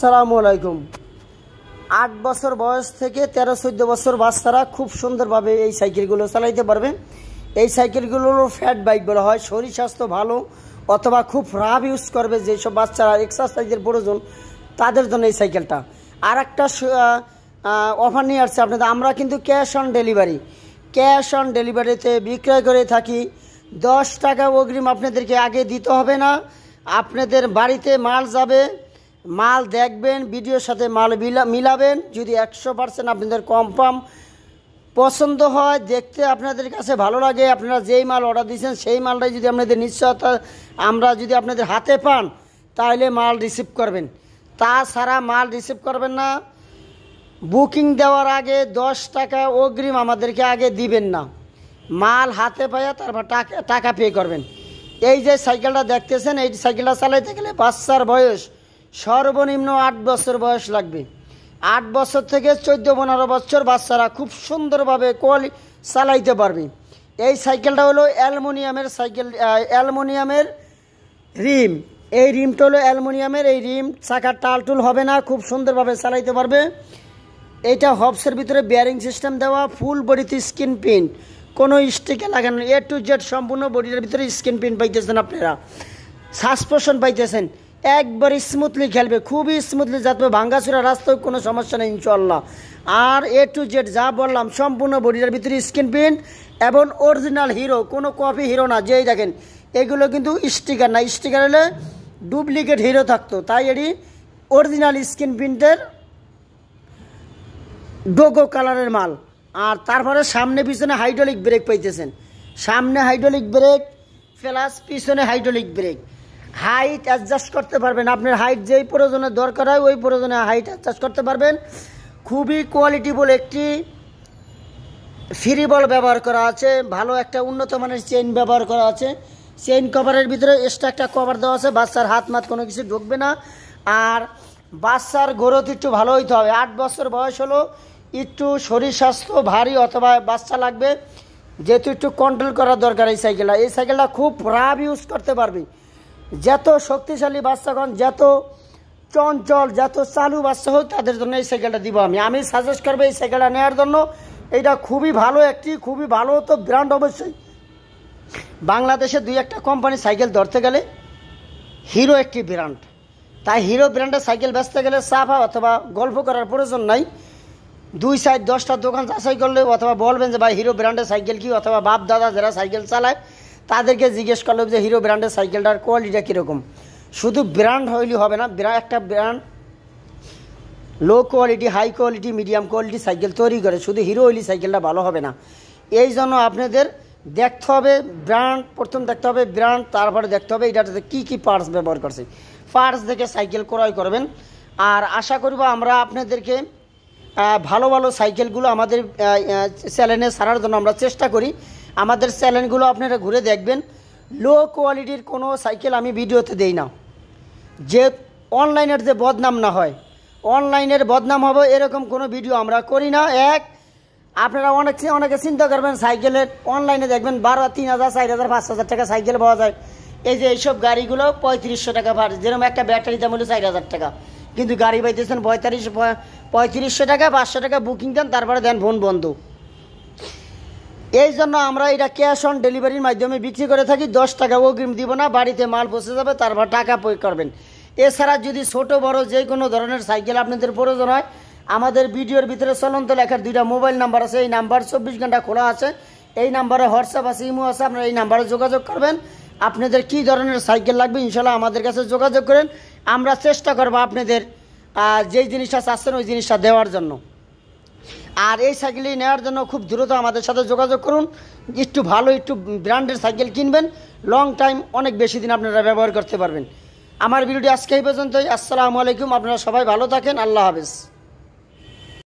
আসসালামু আলাইকুম। 8 বছর বয়স থেকে 13-14 বছর বাচ্চারা খুব সুন্দরভাবে এই সাইকেলগুলো চালাইতে পারবে। এই সাইকেলগুলোর ফ্যাট বাইক বলা হয়। শরীর স্বাস্থ্য ভালো অথবা খুব রাফ ইউজ করবে যেসব বাচ্চারা এক্সারসাইজের প্রয়োজন তাদের জন্য এই সাইকেলটা। আর একটা অফার নিয়ে আসছে আপনাদের। আমরা কিন্তু ক্যাশ অন ডেলিভারিতে বিক্রয় করে থাকি। 10 টাকা অগ্রিম আপনাদেরকে আগে দিতে হবে না। আপনাদের বাড়িতে মাল যাবে, মাল দেখবেন, ভিডিওর সাথে মাল মিলাবেন। যদি 100% আপনাদের কনফার্ম পছন্দ হয়, দেখতে আপনাদের কাছে ভালো লাগে, আপনারা যেই মাল অর্ডার দিয়েছেন সেই মালটাই যদি আপনাদের নিশ্চয়তা আমরা যদি আপনাদের হাতে পান তাহলে মাল রিসিভ করবেন। তাছাড়া মাল রিসিভ করবেন না। বুকিং দেওয়ার আগে 10 টাকা অগ্রিম আমাদেরকে আগে দিবেন না। মাল হাতে পাইয়া তারপর টাকা পে করবেন। এই যে সাইকেলটা দেখতেছেন, এই সাইকেলটা চালাইতে গেলে বাচ্চার বয়স সর্বনিম্ন 8 বছর বয়স লাগবে। 8 বছর থেকে 14-15 বছর বাচ্চারা খুব সুন্দরভাবে চালাইতে পারবে। এই সাইকেলটা হলো অ্যালুমিনিয়ামের সাইকেল, অ্যালুমিনিয়ামের রিম। এই রিমটা হলো অ্যালুমিনিয়ামের। এই রিম চাকার টালটুল হবে না, খুব সুন্দরভাবে চালাইতে পারবে। এইটা হবসের ভিতরে বেয়ারিং সিস্টেম দেওয়া, ফুল বডিতে স্ক্রিন প্রিন্ট, কোনো স্টিকার লাগানো, A to Z সম্পূর্ণ বডির ভিতরে স্ক্রিন প্রিন্ট পাইতেছেন আপনারা। সাসপেনশন পাইতেছেন, একবার স্মুথলি খেলবে, খুবই স্মুথলি যাতে ভাঙ্গাচুরা রাস্তায় কোনো সমস্যা নেই ইনশাআল্লাহ। আর A to Z যা বললাম সম্পূর্ণ বডির ভিতরে স্ক্রিন প্রিন্ট এবং অরিজিনাল হিরো, কোনো কপি হিরো না। যেই দেখেন এগুলো কিন্তু স্টিকার না, স্টিকার হলে ডুপ্লিকেট হিরো থাকতো, তাই এটি অরিজিনাল স্ক্রিন প্রিন্টের ডোগো কালারের মাল। আর তারপরে সামনে পিছনে হাইড্রোলিক ব্রেক পাইতেছেন, সামনে হাইড্রোলিক ব্রেক প্লাস পিছনে হাইড্রোলিক ব্রেক। হাইট অ্যাডজাস্ট করতে পারবেন, আপনার হাইট যেই প্রয়োজনে দরকার হয় ওই প্রয়োজনে হাইট অ্যাডজাস্ট করতে পারবেন। খুবই কোয়ালিটিফুল একটি ফ্রি বল ব্যবহার করা আছে, ভালো একটা উন্নত মানের চেইন ব্যবহার করা আছে। চেইন কভারের ভিতরে এক্সট্রা একটা কভার দেওয়া আছে, বাচ্চার হাত মাত কোনো কিছু ঢুকবে না। আর বাচ্চার গ্রোথ একটু ভালো হইতে হবে। 8 বছর বয়স হলো, একটু শরীর স্বাস্থ্য ভারী অথবা বাচ্চা লাগবে, যেহেতু একটু কন্ট্রোল করার দরকার এই সাইকেলটা। এই সাইকেলটা খুব রাফ ইউজ করতে পারবে। যত শক্তিশালী বাচ্চাগণ, যত চঞ্চল, যত চালু বাচ্চা হোক তাদের জন্য এই সাইকেলটা দিব আমি সাজেস্ট করবো এই সাইকেলটা নেওয়ার জন্য। এটা খুবই ভালো খুবই ভালো তো ব্র্যান্ড। অবশ্যই বাংলাদেশে 2-1টা কোম্পানি সাইকেল ধরতে গেলে হিরো একটি ব্র্যান্ড, তাই হিরো ব্র্যান্ডের সাইকেল বেচতে গেলে চাপা অথবা গল্প করার প্রয়োজন নাই। 2 সাইড 10টা দোকান যাচাই করলে অথবা বলবেন যে ভাই হিরো ব্র্যান্ডের সাইকেল কি, অথবা বাপ দাদা যারা সাইকেল চালায় তাদেরকে জিজ্ঞেস করলো যে হিরো ব্র্যান্ডের সাইকেলটার কোয়ালিটিটা কীরকম। শুধু ব্র্যান্ড হইলে হবে না, একটা brand low quality, high quality, medium quality cycle তৈরি করে, শুধু হিরো হইলে সাইকেলটা ভালো হবে না। এই জন্য আপনাদের দেখতে হবে ব্র্যান্ড, প্রথম দেখতে হবে ব্র্যান্ড, তারপরে দেখতে হবে এটাতে কী কী পার্টস ব্যবহার করছে। পার্টস দেখে সাইকেল ক্রয় করবেন। আর আশা করব আমরা আপনাদেরকে ভালো ভালো সাইকেলগুলো আমাদের চ্যানেলে ছাড়ার জন্য আমরা চেষ্টা করি। আমাদের চ্যানেলগুলো আপনারা ঘুরে দেখবেন। লো কোয়ালিটির কোনো সাইকেল আমি ভিডিওতে দেই না, যে অনলাইনের যে বদনাম না হয়, অনলাইনের বদনাম হবে এরকম কোনো ভিডিও আমরা করি না। আপনারা অনেকে চিন্তা করবেন সাইকেলের অনলাইনে দেখবেন 3,000, 4,000, 5,000 টাকা সাইকেল পাওয়া যায়। এই যে এইসব গাড়িগুলো 3500 টাকা ভাড়া, যেরকম একটা ব্যাটারি দাম হলো 4,000 টাকা, কিন্তু গাড়ি পাইতেছেন 3500 টাকা। 500 টাকা বুকিং দেন, তারপরে দেন ফোন বন্ধ। এই জন্য আমরা এটা ক্যাশ অন ডেলিভারির মাধ্যমে বিক্রি করে থাকি। 10 টাকা অগ্রিম দিব না, বাড়িতে মাল পৌঁছে যাবে, তারপর টাকা পে করবেন। এছাড়া যদি ছোট বড় যে কোনো ধরনের সাইকেল আপনাদের প্রয়োজন হয়, আমাদের ভিডিওর ভিতরে চলন্ত লেখার 2টা মোবাইল নাম্বার আছে। এই নাম্বার 24 ঘন্টা খোলা আছে। এই নাম্বারে হোয়াটসঅ্যাপ আছে, ইমো আছে, আপনারা এই নাম্বারে যোগাযোগ করবেন। আপনাদের কী ধরনের সাইকেল লাগবে ইনশাল্লাহ আমাদের কাছে যোগাযোগ করেন। আমরা চেষ্টা করবো আপনাদের যেই জিনিসটা চাচ্ছেন ওই জিনিসটা দেওয়ার জন্য। আর এই সাইকেলটি নেওয়ার জন্য খুব দ্রুত আমাদের সাথে যোগাযোগ করুন। একটু ভালো একটু ব্র্যান্ডের সাইকেল কিনবেন, লং টাইম অনেক বেশি দিন আপনারা ব্যবহার করতে পারবেন। আমার ভিডিওটি আজকে এই পর্যন্তই। আসসালামু আলাইকুম। আপনারা সবাই ভালো থাকেন। আল্লাহ হাফেজ।